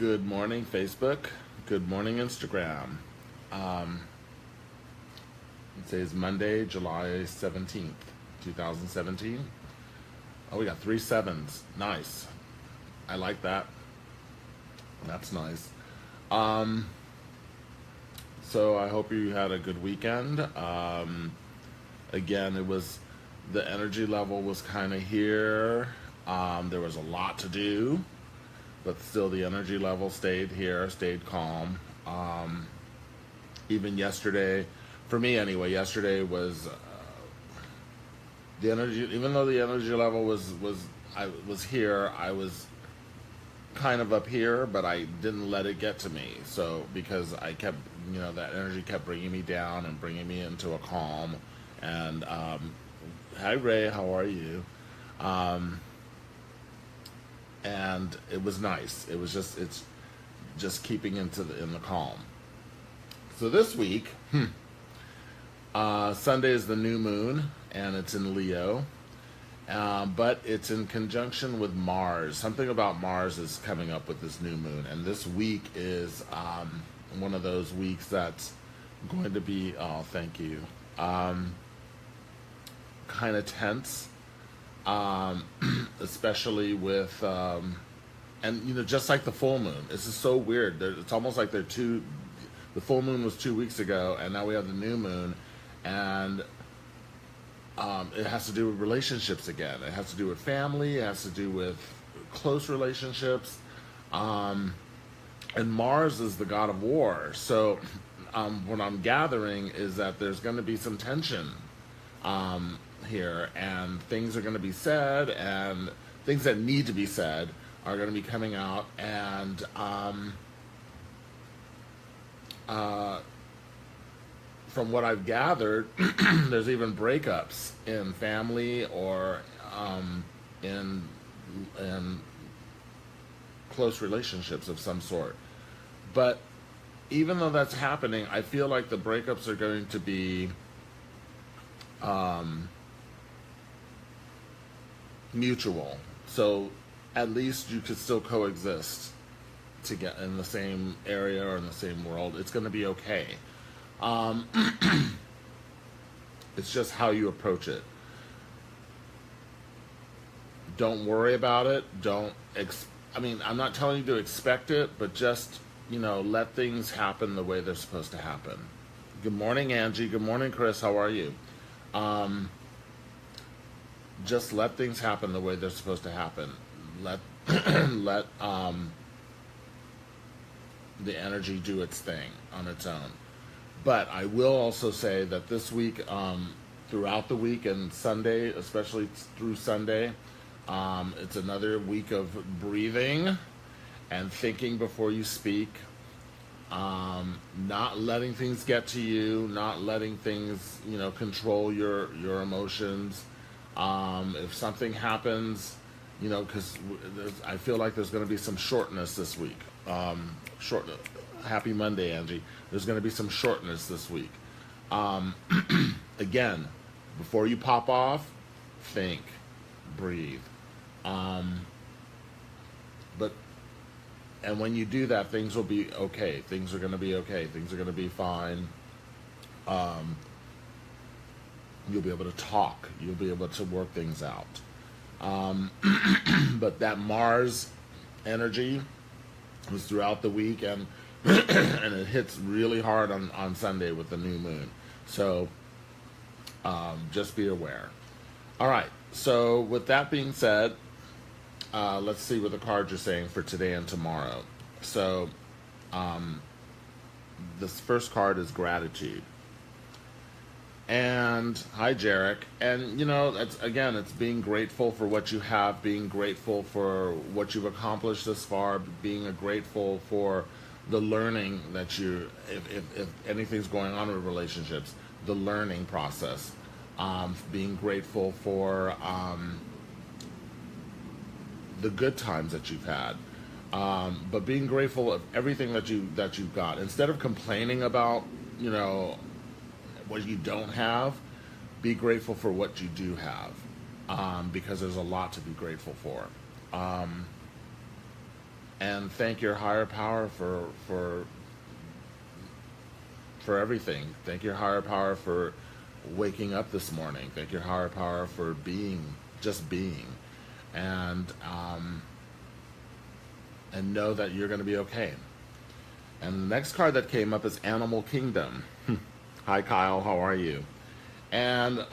Good morning, Facebook. Good morning, Instagram. Today's Monday, July 17th, 2017. Oh, we got 3 sevens. Nice. I like that. That's nice. So I hope you had a good weekend. Again, the energy level was kind of here. There was a lot to do, but still the energy level stayed here, stayed calm. Even yesterday, for me anyway, yesterday was the energy. Even though the energy level was here, I was kind of up here, but I didn't let it get to me. So because I kept, that energy kept bringing me down and bringing me into a calm. And hi Ray, how are you? And it was nice. It's just keeping in the calm. So this week, Sunday is the new moon, and it's in Leo, but it's in conjunction with Mars. Something about Mars is coming up with this new moon, and this week is one of those weeks that's going to be, oh, thank you, kind of tense, especially with, and just like the full moon. This is so weird. It's almost like the full moon was 2 weeks ago, and now we have the new moon, and it has to do with relationships again. It has to do with family. It has to do with close relationships. And Mars is the god of war. So what I'm gathering is that there's going to be some tension here, and things are going to be said, and things that need to be said are going to be coming out, and from what I've gathered, there's even breakups in family or in close relationships of some sort. But even though that's happening, I feel like the breakups are going to be mutual. So at least you could still coexist to get in the same area or in the same world. It's going to be okay. It's just how you approach it. Don't worry about it. I'm not telling you to expect it, but just, let things happen the way they're supposed to happen. Good morning, Angie. Good morning, Chris. How are you? Just let things happen the way they're supposed to happen. Let the energy do its thing on its own. But I will also say that this week, throughout the week and Sunday, especially through Sunday, it's another week of breathing and thinking before you speak, not letting things get to you, not letting things, control your emotions. If something happens, because I feel like there's going to be some shortness this week. Happy Monday, Angie. There's going to be some shortness this week. Again, before you pop off, think, breathe. And when you do that, things will be okay. Things are going to be okay. Things are going to be fine. You'll be able to talk. You'll be able to work things out. But that Mars energy was throughout the week, and and it hits really hard on Sunday with the new moon. So just be aware. All right. So with that being said, let's see what the cards are saying for today and tomorrow. So this first card is gratitude. And hi, Jarek. And it's being grateful for what you have, being grateful for what you've accomplished thus far, being grateful for the learning that if anything's going on with relationships, the learning process, being grateful for the good times that you've had, but being grateful of everything that you've got. Instead of complaining about what you don't have, be grateful for what you do have, because there's a lot to be grateful for. and thank your higher power for everything. Thank your higher power for waking up this morning. Thank your higher power for just being, and know that you're going to be okay. And the next card that came up is Animal Kingdom. Hi, Kyle. How are you? And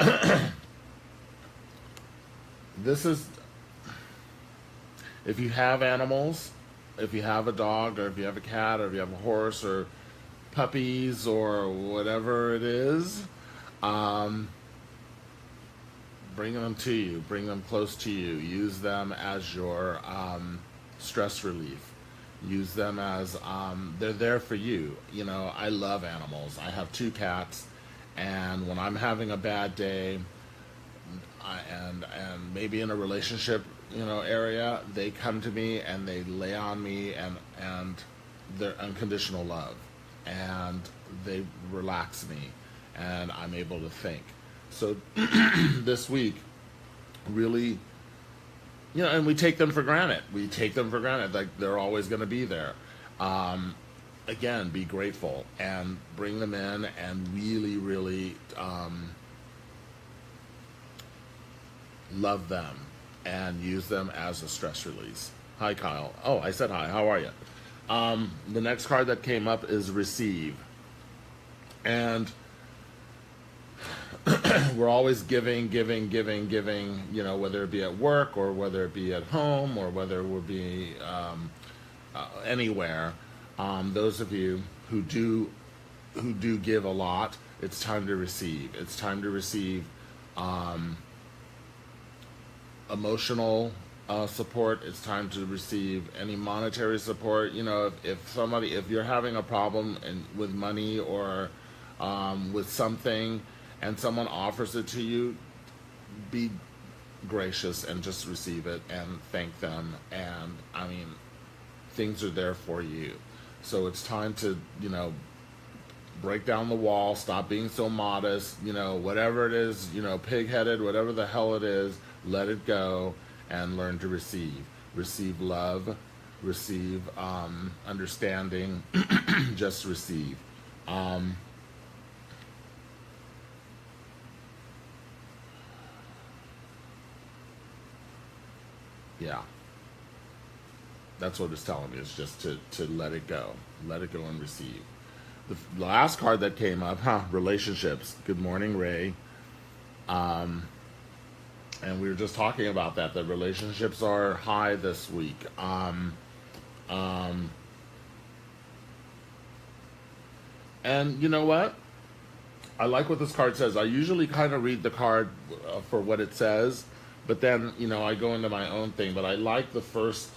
this is, if you have animals, if you have a dog, or if you have a cat, or if you have a horse, or puppies, or whatever it is, bring them to you, bring them close to you. Use them as your stress relief. Use them as, they're there for you. You know, I love animals. I have 2 cats, and when I'm having a bad day, and maybe in a relationship, area, they come to me and they lay on me, and their unconditional love, and they relax me, and I'm able to think. So this week, really, and we take them for granted. We take them for granted, like they're always going to be there. Again, be grateful and bring them in, and really, really love them and use them as a stress release. Hi, Kyle. Oh, I said hi. How are you? The next card that came up is Receive. And we're always giving, whether it be at work, or whether it be at home, or whether it would be anywhere. Those of you who do give a lot, it's time to receive. It's time to receive emotional support. It's time to receive any monetary support. If you're having a problem with money, or with something, and someone offers it to you, be gracious and just receive it and thank them. And things are there for you. So it's time to, break down the wall, stop being so modest, whatever it is, pig-headed, whatever the hell it is, let it go and learn to receive. Receive love, receive understanding, just receive. Yeah, that's what it's telling me. It's just to let it go and receive. The last card that came up, relationships. Good morning, Ray. And we were just talking about that relationships are high this week. And you know what? I like what this card says. I usually kind of read the card for what it says, but then, I go into my own thing. But I like the first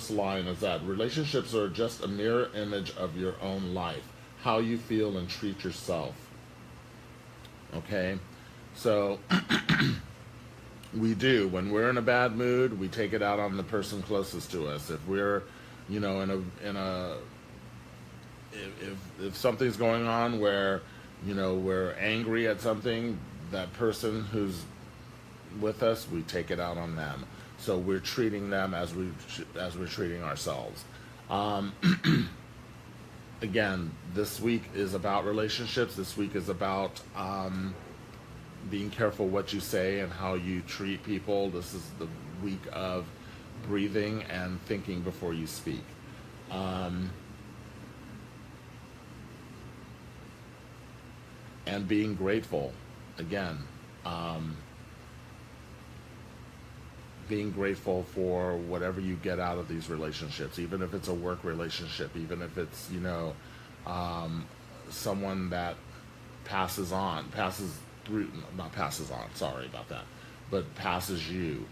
line is that relationships are just a mirror image of your own life, how you feel and treat yourself. Okay? So we do. When we're in a bad mood, we take it out on the person closest to us. If we're, if something's going on where, we're angry at something, that person who's with us, we take it out on them. So we're treating them as we're treating ourselves. Again, this week is about relationships. This week is about being careful what you say and how you treat people. This is the week of breathing and thinking before you speak. And being grateful. Again, being grateful for whatever you get out of these relationships, even if it's a work relationship, even if it's, someone that passes through, not passes on, sorry about that, but passes you.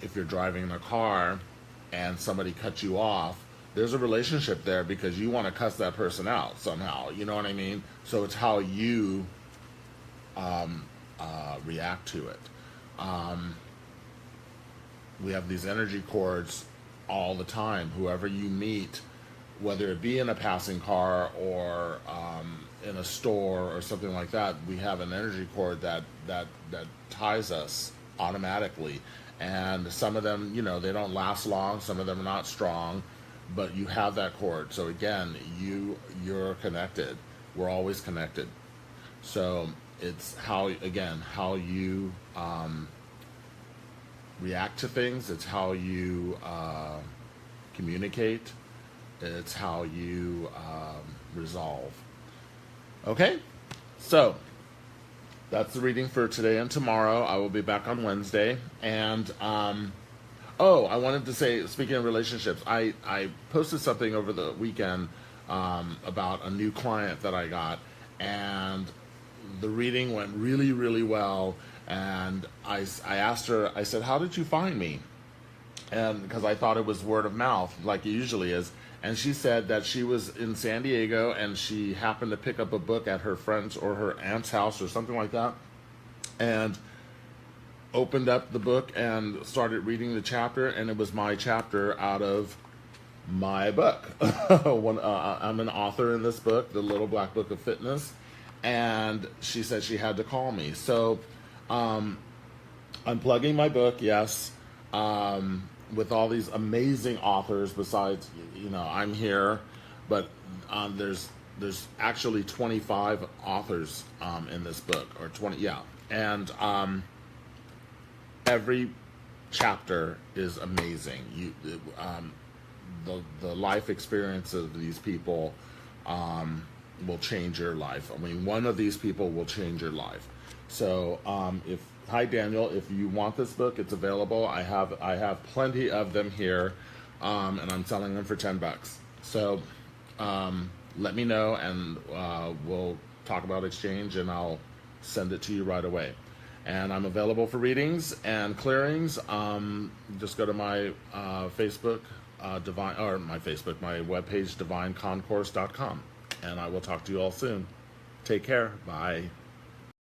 If you're driving in a car and somebody cuts you off, there's a relationship there because you want to cuss that person out somehow, you know what I mean? So it's how you react to it. We have these energy cords all the time. Whoever you meet, whether it be in a passing car or in a store or something like that, we have an energy cord that ties us automatically. And some of them, you know, they don't last long. Some of them are not strong, but you have that cord. So again, you're connected. We're always connected. So it's how you react to things. It's how you communicate. It's how you resolve. Okay, so that's the reading for today and tomorrow. I will be back on Wednesday. And oh, I wanted to say, speaking of relationships, I posted something over the weekend about a new client that I got, and the reading went really, really well. And I asked her, I said, how did you find me? And because I thought it was word of mouth, like it usually is. And she said that she was in San Diego and she happened to pick up a book at her friend's or her aunt's house or something like that, and opened up the book and started reading the chapter, and it was my chapter out of my book. I'm an author in this book, The Little Black Book of Fitness, and she said she had to call me. So I'm plugging my book, yes, with all these amazing authors. Besides, you know, I'm here, but there's actually 25 authors in this book, or 20, yeah, and every chapter is amazing. The life experience of these people will change your life. I mean, one of these people will change your life. So hi Daniel, if you want this book, it's available. I have plenty of them here, and I'm selling them for $10. So let me know, and we'll talk about exchange, and I'll send it to you right away. And I'm available for readings and clearings. Just go to my Facebook, my webpage, divineconcourse.com, and I will talk to you all soon. Take care. Bye.